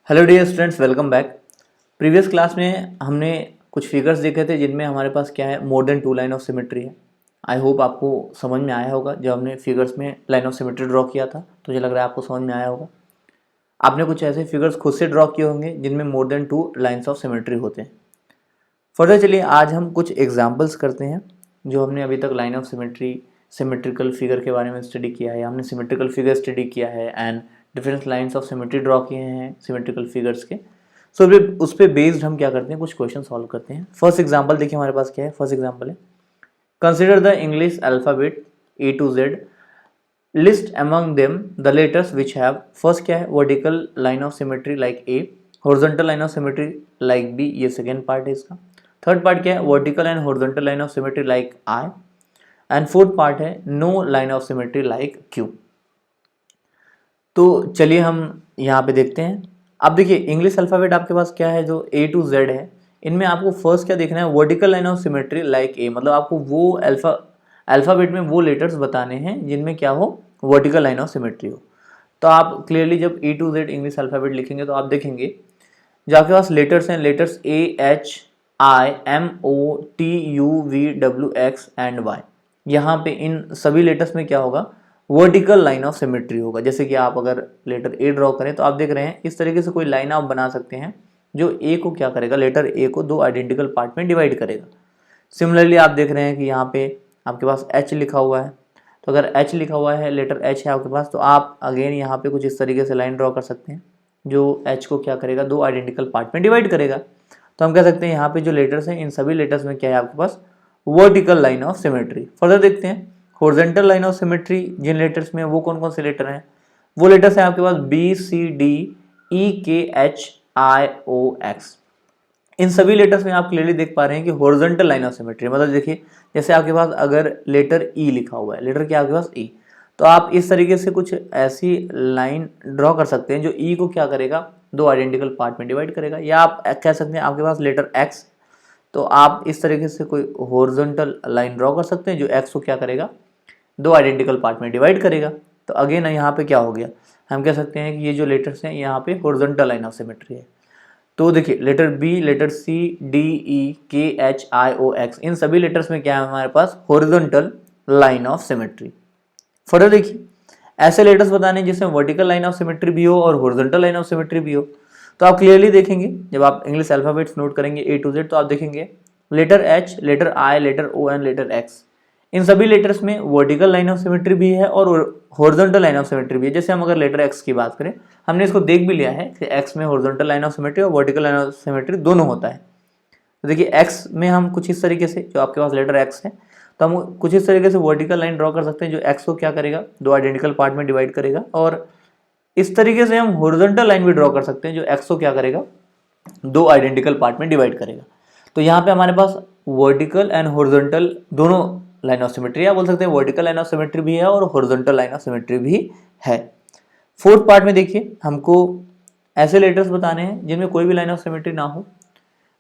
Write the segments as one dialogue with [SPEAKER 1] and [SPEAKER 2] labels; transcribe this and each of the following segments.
[SPEAKER 1] Hello dear students, welcome back. Previous class में हमने कुछ फिगर्स देखे थे जिनमें हमारे पास क्या है, more than two line of symmetry है। आई होप आपको समझ में आया होगा। जब हमने फिगर्स में लाइन ऑफ सिमेट्री ड्रॉ किया था तो मुझे लग रहा है आपको समझ में आया होगा। आपने कुछ ऐसे फिगर्स खुद से ड्रॉ किए होंगे जिनमें मोर than two lines of symmetry होते हैं। फर्दर चलिए आज हम कुछ एग्जाम्पल्स करते हैं जो हमने अभी तक line of symmetry, symmetrical figure के बारे में स्टडी किया है। हमने सिमेट्रिकल फिगर स्टडी किया है and different lines of symmetry draw किए हैं सिमेट्रिकल फिगर्स के। सो उस पर बेस्ड हम क्या करते हैं, कुछ क्वेश्चन सॉल्व करते हैं। फर्स्ट एग्जाम्पल देखिए हमारे पास क्या है। फर्स्ट एग्जाम्पल है, consider the English alphabet A to Z, list among them the letters which have, first क्या है, vertical line of symmetry like A, horizontal line of symmetry like B, ये second part है इसका। Third part क्या है, vertical and horizontal line of symmetry like I, and fourth part है no line of symmetry like Q. तो चलिए हम यहाँ पे देखते हैं। अब देखिए इंग्लिश अल्फ़ाबेट आपके पास क्या है, जो ए टू जेड है, इनमें आपको फर्स्ट क्या देखना है, vertical line of symmetry like ए। मतलब आपको वो अल्फ़ाबेट में वो लेटर्स बताने हैं जिनमें क्या हो, वर्टिकल लाइन ऑफ सिमेट्री हो। तो आप क्लियरली जब A to Z English alphabet लिखेंगे तो आप देखेंगे जो आपके पास लेटर्स हैं, letters A H I M O T U V W X and Y, यहाँ पे इन सभी लेटर्स में क्या होगा, वर्टिकल लाइन ऑफ सिमेट्री होगा। जैसे कि आप अगर लेटर ए ड्रॉ करें तो आप देख रहे हैं इस तरीके से कोई लाइन आप बना सकते हैं जो ए को क्या करेगा, लेटर ए को दो आइडेंटिकल पार्ट में डिवाइड करेगा। सिमिलरली आप देख रहे हैं कि यहाँ पे आपके पास एच लिखा हुआ है, तो अगर एच लिखा हुआ है, लेटर एच है आपके पास, तो आप अगेन यहाँ पे कुछ इस तरीके से लाइन ड्रॉ कर सकते हैं जो एच को क्या करेगा, दो आइडेंटिकल पार्ट में डिवाइड करेगा। तो हम कह सकते हैं यहाँ पे जो लेटर्स हैं इन सभी लेटर्स में क्या है आपके पास, vertical line of symmetry. Further देखते हैं हॉरिजॉन्टल लाइन ऑफ सिमेट्री जिन लेटर्स में, वो कौन कौन से लेटर हैं, वो लेटर्स हैं आपके पास बी सी डी ई के एच आई ओ एक्स। इन सभी लेटर्स में आप क्लियरली देख पा रहे हैं कि हॉरिजॉन्टल लाइन ऑफ सिमेट्री, मतलब देखिए जैसे आपके पास अगर लेटर ई लिखा हुआ है, लेटर क्या आपके पास ई, तो आप इस तरीके से कुछ ऐसी लाइन ड्रॉ कर सकते हैं जो ई को क्या करेगा, दो आइडेंटिकल पार्ट में डिवाइड करेगा। या आप कह सकते हैं आपके पास लेटर एक्स, तो आप इस तरीके से कोई हॉरिजॉन्टल लाइन ड्रॉ कर सकते हैं जो एक्स को क्या करेगा, दो आइडेंटिकल पार्ट में डिवाइड करेगा। तो अगेन यहाँ पे क्या हो गया, हम कह सकते हैं कि ये जो लेटर्स हैं यहाँ पे हॉरिजॉन्टल लाइन ऑफ सिमेट्री है। तो देखिए लेटर बी, लेटर सी, डी ई के एच आई ओ एक्स, इन सभी लेटर्स में क्या है हमारे पास, horizontal line of symmetry. Further देखिए ऐसे लेटर्स बताने जिसमें वर्टिकल लाइन ऑफ सिमेट्री भी हो और हॉरिजॉन्टल लाइन ऑफ सिमेट्री भी हो, तो आप क्लियरली देखेंगे जब आप इंग्लिश अल्फाबेट्स नोट करेंगे ए टू जेड, तो आप देखेंगे letter H, letter I, letter O and letter X, इन सभी लेटर्स में वर्टिकल लाइन ऑफ सिमेट्री भी है और हॉरिजॉन्टल लाइन ऑफ सिमेट्री भी है। जैसे हम अगर लेटर एक्स की बात करें, हमने इसको देख भी लिया है कि एक्स में हॉरिजॉन्टल लाइन ऑफ सिमेट्री और वर्टिकल लाइन ऑफ सिमेट्री दोनों होता है। तो देखिए एक्स में हम कुछ इस तरीके से, जो आपके पास लेटर एक्स है, तो हम कुछ इस तरीके से वर्टिकल लाइन ड्रॉ कर सकते हैं जो एक्स को क्या करेगा, दो आइडेंटिकल पार्ट में डिवाइड करेगा। और इस तरीके से हम हॉरिजॉन्टल लाइन भी ड्रॉ कर सकते हैं जो एक्स को क्या करेगा, दो आइडेंटिकल पार्ट में डिवाइड करेगा। तो यहाँ पे हमारे पास वर्टिकल एंड हॉरिजॉन्टल दोनों लाइन ऑफ सिमेट्री, आप बोल सकते हैं वर्टिकल लाइन ऑफ सिमेट्री भी है और हॉरिजॉन्टल लाइन ऑफ सिमेट्री भी है। फोर्थ पार्ट में देखिए हमको ऐसे लेटर्स बताने हैं जिनमें कोई भी लाइन ऑफ सिमेट्री ना हो।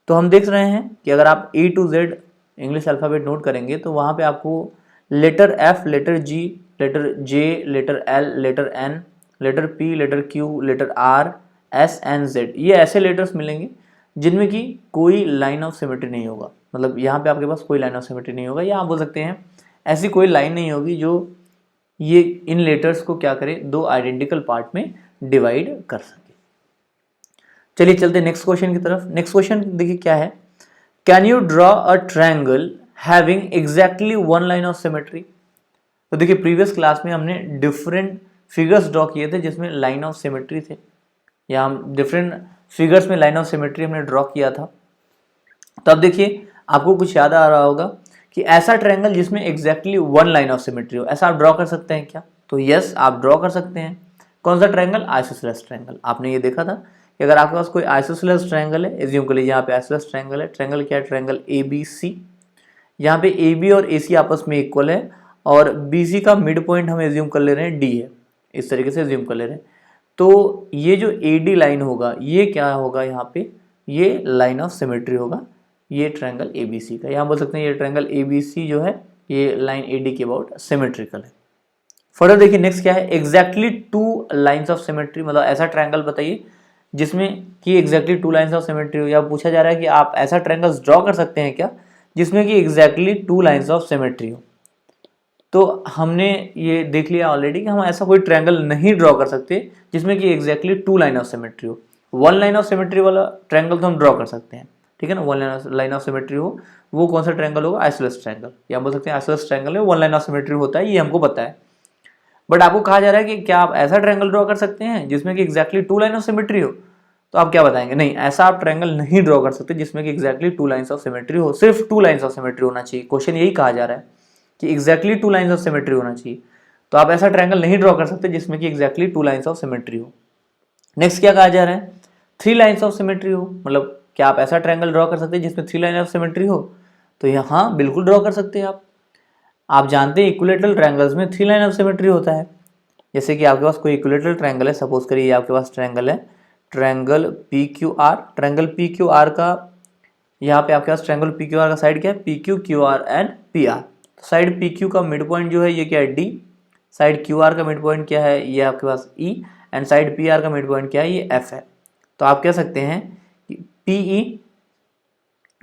[SPEAKER 1] तो हम देख रहे हैं कि अगर आप A to Z English alphabet note करेंगे तो वहाँ पे आपको letter F, letter G, letter J, letter L, letter N, letter P, letter Q, letter R, S and Z, ये ऐसे लेटर्स मिलेंगे जिनमें कि कोई लाइन ऑफ सिमेट्री नहीं होगा। मतलब यहाँ पे आपके पास कोई लाइन ऑफ सिमेट्री नहीं होगा, या आप बोल सकते हैं ऐसी कोई लाइन नहीं होगी जो ये इन लेटर्स को क्या करे, दो आइडेंटिकल पार्ट में डिवाइड कर सके। चलिए चलते नेक्स्ट क्वेश्चन की तरफ। नेक्स्ट क्वेश्चन देखिए क्या है, can you draw a triangle having exactly one line of symmetry. तो देखिए प्रीवियस क्लास में हमने डिफरेंट फिगर्स ड्रॉ किए थे जिसमें लाइन ऑफ सिमेट्री थे, या हम डिफरेंट फिगर्स में लाइन ऑफ सिमेट्री हमने ड्रॉ किया था। तो अब देखिए आपको कुछ याद आ रहा होगा कि ऐसा ट्रायंगल जिसमें exactly one line of symmetry हो, ऐसा आप ड्रॉ कर सकते हैं क्या। तो यस, आप ड्रॉ कर सकते हैं। कौन सा ट्रायंगल, आइसोसेलेस ट्रायंगल। आपने ये देखा था कि अगर आपके पास कोई आइसोसेलेस ट्रायंगल है, एज्यूम कर लीजिए यहाँ पे आइसोसेलेस ट्रायंगल है। ट्रायंगल क्या है, ट्रायंगल ए बी सी। यहाँ पे ए बी और ए सी आपस में इक्वल है और बी सी का मिड पॉइंट हम एज्यूम कर ले रहे हैं डी है, इस तरीके से एज्यूम कर ले रहे हैं। तो ये जो ए डी लाइन होगा ये क्या होगा, यहाँ पे ये लाइन ऑफ सिमेट्री होगा, ये ट्रायंगल ए बी सी का। यहाँ बोल सकते हैं ये ट्रायंगल ए बी सी जो है ये लाइन ए डी के अबाउट सिमेट्रिकल है। फर्दर देखिए नेक्स्ट क्या है, exactly to lines of symmetry, मतलब ऐसा ट्रायंगल बताइए जिसमें कि exactly to lines of symmetry हो, या पूछा जा रहा है कि आप ऐसा ट्रायंगल्स ड्रॉ कर सकते हैं क्या जिसमें कि exactly to lines of symmetry हो। तो हमने ये देख लिया ऑलरेडी कि हम ऐसा कोई ट्रायंगल नहीं ड्रॉ कर सकते जिसमें कि exactly two line of symmetry हो। वन लाइन ऑफ सिमेट्री वाला ट्रायंगल तो हम ड्रॉ कर सकते हैं, ठीक है ना। वन लाइन ऑफ सिमेट्री हो, वो कौन सा ट्रायंगल होगा, आइसोसेलेस ट्रायंगल, या बोल सकते हैं आइसोसेलेस ट्रायंगल है, वन लाइन ऑफ सिमेट्री होता है, ये हमको पता है। बट आपको कहा जा रहा है कि क्या आप ऐसा ट्रायंगल ड्रॉ कर सकते हैं जिसमें कि exactly two line of symmetry हो, तो आप क्या बताएंगे, नहीं ऐसा आप ट्रायंगल नहीं ड्रॉ कर सकते जिसमें कि exactly to lines of symmetry हो, सिर्फ टू लाइन्स ऑफ सिमेट्री होना चाहिए। क्वेश्चन यही कहा जा रहा है कि exactly to lines of symmetry होना चाहिए, तो आप ऐसा ट्रायंगल नहीं ड्रॉ कर सकते जिसमें कि exactly to lines of symmetry हो। नेक्स्ट क्या कहा जा रहा है, थ्री लाइन्स ऑफ सिमेट्री हो, मतलब क्या आप ऐसा ट्रायंगल ड्रॉ कर सकते हैं जिसमें थ्री लाइन ऑफ सिमेट्री हो, तो यहाँ बिल्कुल ड्रॉ कर सकते हैं आप जानते हैं इक्विलेटरल ट्रायंगल्स में थ्री लाइन ऑफ सिमेट्री होता है। जैसे कि आपके पास कोई इक्विलेटरल ट्रायंगल है, सपोज करिए आपके पास ट्रायंगल है triangle P Q R, triangle P Q R का यहाँ पे आपके पास ट्रायंगल पी क्यू आर का साइड क्या है, P Q Q R and P R. Side P Q का मिड पॉइंट जो है ये क्या है डी, साइड क्यू आर का मिड पॉइंट क्या है ये आपके पास ई, एंड साइड पी आर का मिड पॉइंट क्या है ये एफ है। तो आप कह सकते हैं कि पी ई,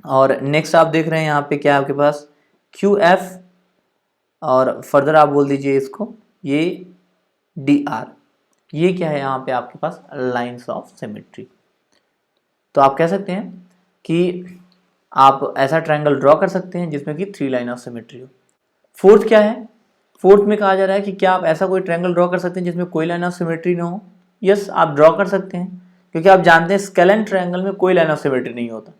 [SPEAKER 1] और नेक्स्ट आप देख रहे हैं यहाँ पे क्या है आपके पास क्यू एफ, और फर्दर आप बोल दीजिए इसको ये डी आर, ये क्या है यहाँ पे आपके पास लाइंस ऑफ सिमेट्री। तो आप कह सकते हैं कि आप ऐसा ट्रायंगल ड्रॉ कर सकते हैं जिसमें कि थ्री लाइन ऑफ सिमेट्री हो। फोर्थ क्या है, फोर्थ में कहा जा रहा है कि क्या आप ऐसा कोई ट्रायंगल ड्रॉ कर सकते हैं जिसमें कोई लाइन ऑफ सिमेट्री ना हो। यस, आप ड्रॉ कर सकते हैं, क्योंकि आप जानते हैं स्केलेन ट्रायंगल में कोई लाइन ऑफ सिमेट्री नहीं होता।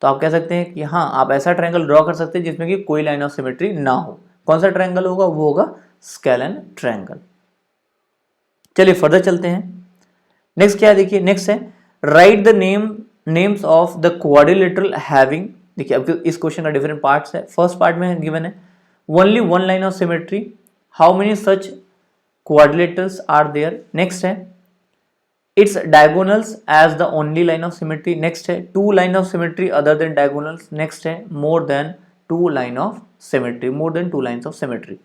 [SPEAKER 1] तो आप कह सकते हैं कि हाँ आप ऐसा ट्रायंगल ड्रॉ कर सकते हैं जिसमें कि कोई लाइन ऑफ सिमेट्री ना हो। कौन सा ट्रायंगल होगा, वो होगा स्केलेन ट्रायंगल। चलिए फर्दर चलते हैं। नेक्स्ट क्या है, देखिए नेक्स्ट है write the names of the quadrilateral having. देखिए अब इस क्वेश्चन का डिफरेंट पार्ट्स है। फर्स्ट पार्ट में गिवन है only one line of symmetry, how many such quadrilaterals are there. Next है its diagonals as the only line of symmetry. Next है two line of symmetry other than diagonals. Next है more than two line of symmetry, more than two lines of symmetry.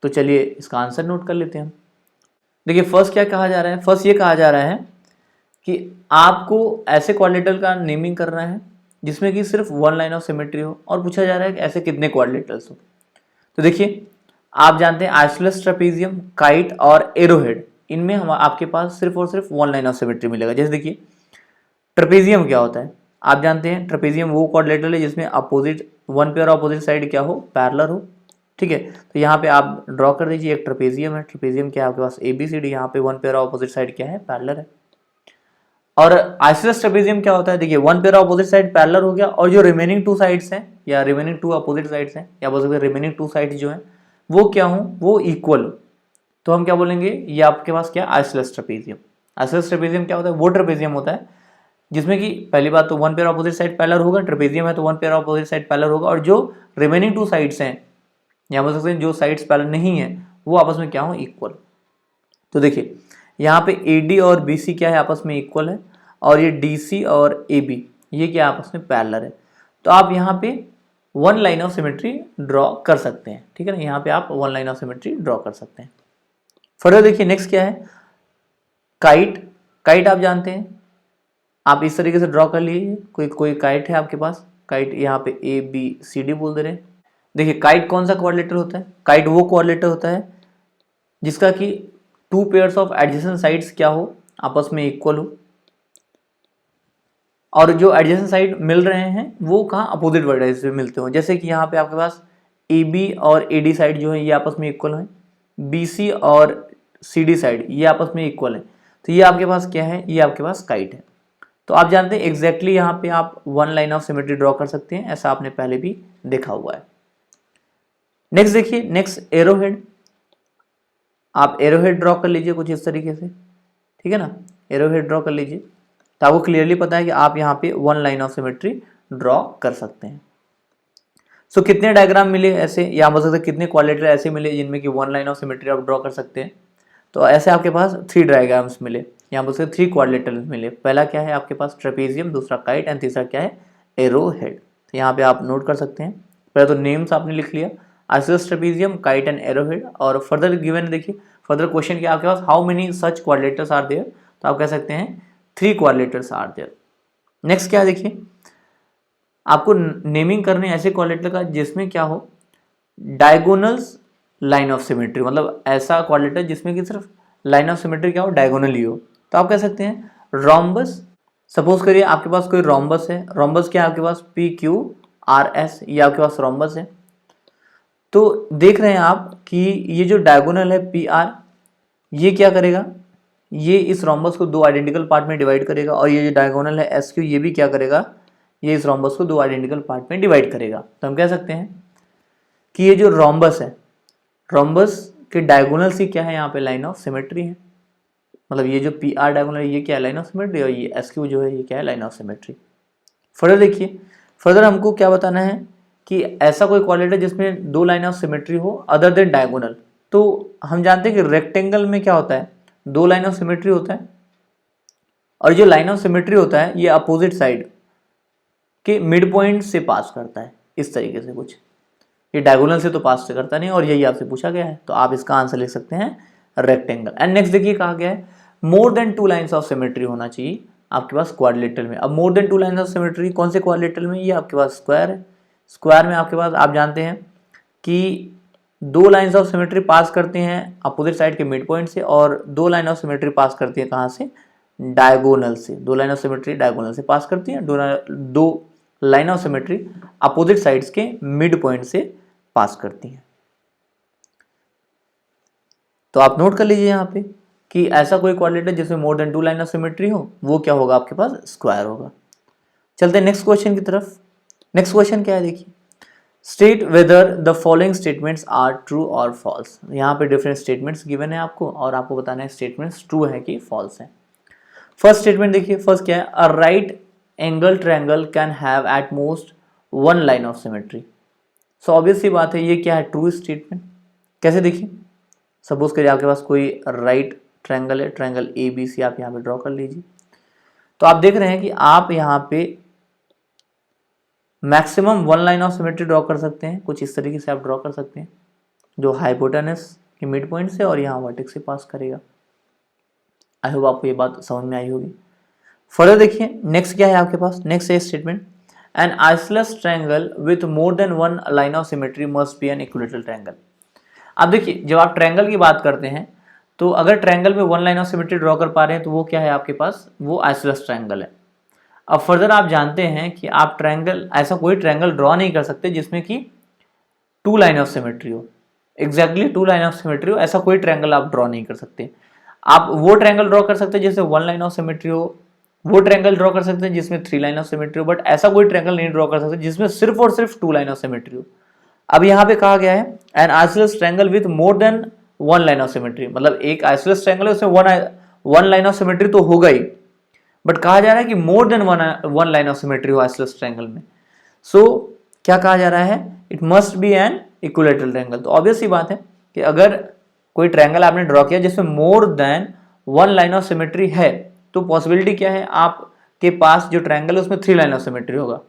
[SPEAKER 1] तो चलिए इसका answer note कर लेते हैं हम। देखिए फर्स्ट क्या कहा जा रहा है, फर्स्ट ये कहा जा रहा है कि आपको ऐसे क्वाड्रिलेटरल का नेमिंग करना है जिसमें कि सिर्फ वन लाइन ऑफ सिमेट्री हो, और पूछा जा रहा है कि ऐसे कितने क्वाड्रिलेटरल्स हो। तो देखिए आप जानते हैं आइसोसेलेस ट्रेपेजियम, काइट और एरोहेड, इनमें हम आपके पास सिर्फ और सिर्फ वन लाइन ऑफ सिमेट्री मिलेगा। जैसे देखिए ट्रेपेजियम क्या होता है, आप जानते हैं ट्रेपेजियम वो क्वाड्रिलेटरल है जिसमें opposite one pair opposite side क्या हो, पैरेलल हो, ठीक है। तो यहाँ पे आप ड्रॉ कर दीजिए एक ट्रेपेजियम है, ट्रेपेजियम क्या है आपके पास ए बी सी डी, यहाँ पे वन पेयर ऑपोजिट साइड क्या है, पैरेलल है। और आइसोसेलेस ट्रेपेजियम क्या होता है, देखिए one pair opposite side parallel हो गया, और जो रिमेनिंग टू साइड्स हैं या रिमेनिंग टू अपोजिट साइड्स हैं, या बोल सकते हैं रिमेनिंग टू साइड्स जो हैं वो क्या हो, वो इक्वल हो। तो हम क्या बोलेंगे, ये आपके पास क्या आइसोसेलेस ट्रेपेजियम। आइसोसेलेस ट्रेपेजियम क्या होता है, वो ट्रेपेजियम होता है जिसमें कि पहली बात तो one pair opposite side parallel होगा, ट्रेपेजियम है तो one pair opposite side parallel होगा, और जो रिमेनिंग टू साइड्स हैं या बोल सकते हैं जो साइड्स पैरेलल नहीं है वो आपस में क्या हो, इक्वल। तो देखिए यहाँ पे AD और BC क्या है, आपस में इक्वल है, और ये DC और AB ये क्या आपस में पैरेलल है। तो आप यहाँ पे one line of symmetry draw कर सकते हैं, ठीक है ना, यहाँ पे आप one line of symmetry draw कर सकते हैं। फर्दर देखिए नेक्स्ट क्या है, काइट। काइट आप जानते हैं, आप इस तरीके से ड्रॉ कर लीजिए, कोई काइट है आपके पास, काइट यहाँ पे ABCD बोल दे रहे हैं। देखिए काइट कौन सा क्वाड्रिलेटर होता है, काइट वो क्वाड्रिलेटर होता है जिसका कि two pairs of adjacent sides क्या हो, आपस में इक्वल हो, और जो एडजेसेंट साइड मिल रहे हैं वो कहाँ, अपोजिट वर्टेक्स पे मिलते हो। जैसे कि यहाँ पे आपके पास AB और AD साइड जो है ये आपस में इक्वल है, BC और CD साइड ये आपस में इक्वल है। तो ये आपके पास क्या है, ये आपके पास काइट है। तो आप जानते हैं एग्जैक्टली यहाँ पे आप one line of symmetry draw कर सकते हैं, ऐसा आपने पहले भी देखा हुआ है। नेक्स्ट देखिए, नेक्स्ट एरोहेड। आप एरोहेड ड्रॉ कर लीजिए कुछ इस तरीके से, ठीक है ना, एरोहेड ड्रॉ कर लीजिए, तो आपको क्लियरली पता है कि आप यहाँ पे one line of symmetry draw कर सकते हैं। सो कितने डायग्राम मिले ऐसे, या बोल सकते हैं कितने क्वाड्रिलेटरल ऐसे मिले जिनमें कि वन लाइन ऑफ सिमेट्री आप ड्रॉ कर सकते हैं। तो ऐसे आपके पास थ्री डायग्राम्स मिले, यहाँ बोल सकते थ्री क्वाड्रिलेटरल मिले। पहला क्या है आपके पास ट्रेपेजियम, दूसरा काइट, एंड तीसरा क्या है, एरोहेड। तो यहाँ पे आप नोट कर सकते हैं। पहले तो नेम्स आपने लिख लिया, isosceles trapezium, kite and arrowhead, और फर्दर गिवन देखिए, फर्दर क्वेश्चन क्या आपके पास, how many such quadrilaterals are there. तो आप कह सकते हैं 3 क्वाड्रिलेटरल्स आर देयर। नेक्स्ट क्या है देखिए, आपको नेमिंग करने ऐसे क्वाड्रिलेटर का जिसमें क्या हो डायगोनल्स लाइन ऑफ सिमेट्री, मतलब ऐसा क्वाड्रिलेटर जिसमें कि सिर्फ लाइन ऑफ सिमेट्री क्या हो डायगोनल ही हो। तो आप कह सकते हैं रोम्बस। सपोज करिए आपके पास कोई रोम्बस है, रोम्बस क्या है आपके पास PQRS, ये आपके पास रोम्बस है। तो देख रहे हैं आप कि ये जो डायगोनल है PR, ये क्या करेगा, ये इस रोम्बस को 2 आइडेंटिकल पार्ट में डिवाइड करेगा, और ये जो डायगोनल है SQ, ये भी क्या करेगा, ये इस रोम्बस को 2 आइडेंटिकल पार्ट में डिवाइड करेगा। तो हम कह सकते हैं कि ये जो रोम्बस है, रोम्बस के डायगोनल से क्या है यहाँ पे लाइन ऑफ सिमेट्री है, मतलब ये जो PR डायगोनल है ये क्या है लाइन ऑफ सिमेट्री, और ये SQ जो है ये क्या है लाइन ऑफ सिमेट्री। फर्दर देखिए, फर्दर हमको क्या बताना है कि ऐसा कोई क्वाड्रिलेटर जिसमें 2 लाइन ऑफ सिमेट्री हो अदर देन डायगोनल। तो हम जानते हैं कि रेक्टेंगल में क्या होता है, 2 लाइन ऑफ सिमेट्री होता है, और जो लाइन ऑफ सिमेट्री होता है ये अपोजिट साइड के मिड पॉइंट से पास करता है, इस तरीके से कुछ, ये डायगोनल से तो पास से करता नहीं, और यही आपसे पूछा गया है, तो आप इसका आंसर लिख सकते हैं रेक्टेंगल। एंड नेक्स्ट देखिए कहा गया है more than 2 lines of symmetry होना चाहिए आपके पास क्वाड्रिलेटरल में। अब मोर देन 2 लाइन्स ऑफ सिमेट्री कौन से क्वाड्रिलेटरल में, ये आपके पास स्क्वायर है। स्क्वायर में आपके पास आप जानते हैं कि 2 लाइन्स ऑफ सिमेट्री पास करते हैं अपोजिट साइड के मिड पॉइंट से, और 2 लाइन ऑफ सिमेट्री पास करती है कहाँ से, डायगोनल से। 2 लाइन ऑफ सिमेट्री डायगोनल से पास करती है, 2 line of symmetry opposite sides के मिड पॉइंट से पास करती हैं। तो आप नोट कर लीजिए यहाँ पे कि ऐसा कोई क्वाड्रिलेटर जिसमें more than 2 line of symmetry हो वो क्या होगा आपके पास स्क्वायर होगा। चलते हैं नेक्स्ट क्वेश्चन की तरफ। नेक्स्ट क्वेश्चन क्या है देखिए, state whether the following statements are true और फॉल्स। यहाँ पे डिफरेंट स्टेटमेंट्स गिवन है आपको, और आपको बताना है स्टेटमेंट्स ट्रू है कि फॉल्स है। फर्स्ट स्टेटमेंट देखिए, फर्स्ट क्या है, a right angle triangle can have at most 1 line of symmetry. So obvious सी बात है ये क्या है ट्रू स्टेटमेंट। कैसे देखिए, सपोज करिए आपके पास कोई राइट ट्रायंगल है, ट्रायंगल ABC आप यहाँ पे ड्रॉ कर लीजिए। तो आप देख रहे हैं कि आप यहाँ पे maximum 1 line of symmetry draw कर सकते हैं, कुछ इस तरीके से आप ड्रॉ कर सकते हैं, जो हाइपोटेनस के मिड पॉइंट से और यहाँ वर्टेक्स से पास करेगा। आई होप आपको ये बात समझ में आई होगी। फर्दर देखिए नेक्स्ट क्या है आपके पास, नेक्स्ट है statement, an isosceles triangle with more than 1 line of symmetry must be an equilateral triangle. अब देखिए जब आप ट्रायंगल की बात करते हैं तो अगर ट्रायंगल में 1 लाइन ऑफ सिमेट्री ड्रॉ कर पा रहे हैं तो वो क्या है आपके पास, वो आइसोसेलेस ट्रायंगल है। अब फर्दर आप जानते हैं कि आप ट्रायंगल, ऐसा कोई ट्रायंगल ड्रॉ नहीं कर सकते जिसमें कि 2 लाइन ऑफ सिमेट्री हो, एग्जैक्टली 2 लाइन ऑफ सिमेट्री हो, ऐसा कोई ट्रायंगल आप ड्रॉ नहीं कर सकते। आप वो ट्रायंगल ड्रॉ कर सकते हैं जिसमें 1 लाइन ऑफ सिमेट्री हो, वो ट्रायंगल ड्रॉ कर सकते हैं जिसमें 3 लाइन ऑफ सिमेट्री हो, बट ऐसा कोई ट्रायंगल नहीं ड्रॉ कर सकते जिसमें सिर्फ और सिर्फ 2 लाइन ऑफ सिमेट्री हो। अब यहाँ पे कहा गया है N isosceles triangle with more than 1 line of symmetry, मतलब एक आइसोसेलेस ट्रायंगल है उसमें 1 लाइन ऑफ सिमेट्री तो होगा ही, बट कहा जा रहा है कि more than 1 line of symmetry हो आइसोसेलेस ट्रायंगल में। सो क्या कहा जा रहा है, it must be an equilateral triangle. तो ऑब्वियस सी बात है कि अगर कोई ट्रायंगल आपने ड्रॉ किया जिसमें more than 1 line of symmetry है तो पॉसिबिलिटी क्या है, आपके पास जो ट्रायंगल है उसमें 3 लाइन ऑफ सिमेट्री होगा,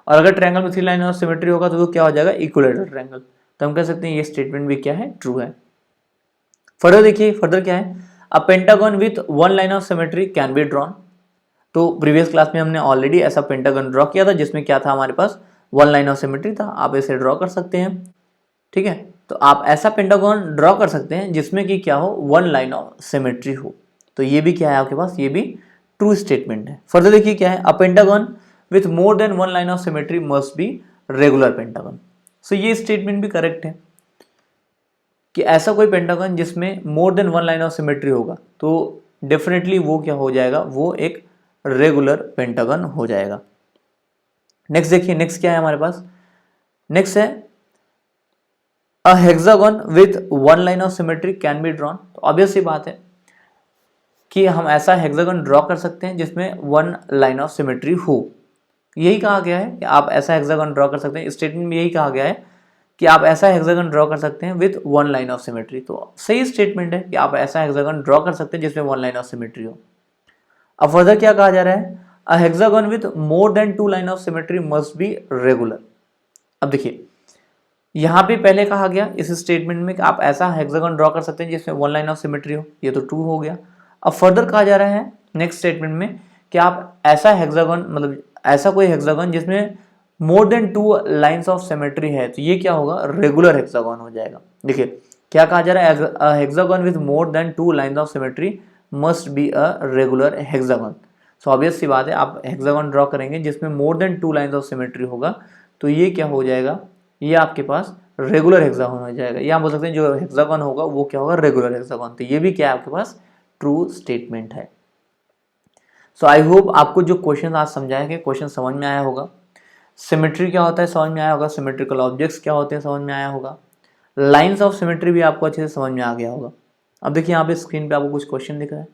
[SPEAKER 1] और अगर ट्रायंगल में 3 लाइन ऑफ सिमेट्री होगा तो वो क्या हो जाएगा, इक्विलैटरल ट्रायंगल। तो हम कह सकते हैं ये स्टेटमेंट भी क्या है, ट्रू है। फर्दर देखिए, फर्दर क्या है, a pentagon with 1 line of symmetry can be drawn. तो प्रीवियस क्लास में हमने ऑलरेडी ऐसा पेंटागन ड्रॉ किया था जिसमें क्या था, हमारे पास 1 लाइन ऑफ सिमेट्री था। आप इसे ड्रॉ कर सकते हैं, ठीक है। तो आप ऐसा पेंटागन ड्रॉ कर सकते हैं जिसमें कि क्या हो, 1 लाइन ऑफ सिमेट्री हो। तो ये भी क्या है आपके पास, ये भी ट्रू स्टेटमेंट है। फर्दर देखिए क्या है, a pentagon with more than 1 line of symmetry must be regular pentagon. So ये स्टेटमेंट भी करेक्ट है कि ऐसा कोई पेंटागन जिसमें more than 1 line of symmetry होगा तो डेफिनेटली वो क्या हो जाएगा, वो एक रेगुलर पेंटागन हो जाएगा। नेक्स्ट देखिए, नेक्स्ट क्या है हमारे पास, नेक्स्ट है a hexagon with 1 line of symmetry can be drawn. तो ऑब्वियस सी बात है कि हम ऐसा हेक्सागन ड्रॉ कर सकते हैं जिसमें 1 लाइन ऑफ सिमेट्री हो। यही कहा गया है कि आप ऐसा हेक्सागन ड्रॉ कर सकते हैं, स्टेटमेंट में यही कहा गया है कि आप ऐसा हेक्सागन ड्रॉ कर सकते हैं विथ 1 लाइन ऑफ सिमेट्री। तो सही स्टेटमेंट है कि आप ऐसा हेक्सागन ड्रॉ कर सकते हैं जिसमें 1 लाइन ऑफ सिमेट्री हो। अब फर्दर क्या कहा जा रहा है, a hexagon with more than 2 line of symmetry must be regular. अब देखिए यहाँ पे पहले कहा गया इस स्टेटमेंट में कि आप ऐसा हेक्सागन ड्रॉ कर सकते हैं जिसमें 1 लाइन ऑफ सिमेट्री हो, ये तो ट्रू हो गया। अब फर्दर कहा जा रहा है नेक्स्ट स्टेटमेंट में कि आप ऐसा हेक्सागन मतलब ऐसा कोई हेक्सागन जिसमें more than 2 lines of symmetry है, तो ये क्या होगा, रेगुलर हेक्सागन हो जाएगा। देखिए क्या कहा जा रहा है, hexagon with more than 2 lines of symmetry must be a regular hexagon. So obvious सी बात है, आप हेक्सागन ड्रॉ करेंगे जिसमें more than 2 lines of symmetry होगा, तो ये क्या हो जाएगा, ये आपके पास रेगुलर हेक्सागन हो जाएगा। या आप बोल सकते हैं जो हेक्सागन होगा वो क्या होगा, रेगुलर हेक्सागन। तो ये भी क्या है आपके पास ट्रू स्टेटमेंट है। सो आई होप आपको जो क्वेश्चन आज समझाया गया क्वेश्चन समझ में आया होगा। सिमेट्री क्या होता है समझ में आया होगा, सिमेट्रिकल ऑब्जेक्ट्स क्या होते हैं समझ में आया होगा, लाइंस ऑफ सिमेट्री भी आपको अच्छे से समझ में आ गया होगा। अब देखिए यहाँ पे स्क्रीन पे आपको कुछ क्वेश्चन दिख रहा है,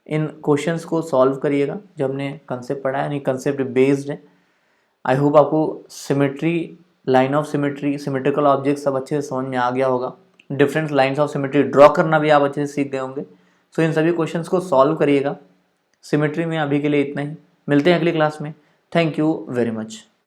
[SPEAKER 1] इन क्वेश्चंस को सॉल्व करिएगा। जो हमने कंसेप्ट पढ़ा है यानी कंसेप्ट बेस्ड है। आई होप आपको symmetry, line of symmetry, symmetrical object सब अच्छे से समझ में आ गया होगा। Different lines of symmetry draw करना भी आप अच्छे से सीख गए होंगे। सो इन सभी क्वेश्चंस को सॉल्व करिएगा। सिमेट्री में अभी के लिए इतना ही, मिलते हैं अगली क्लास में। Thank you very much.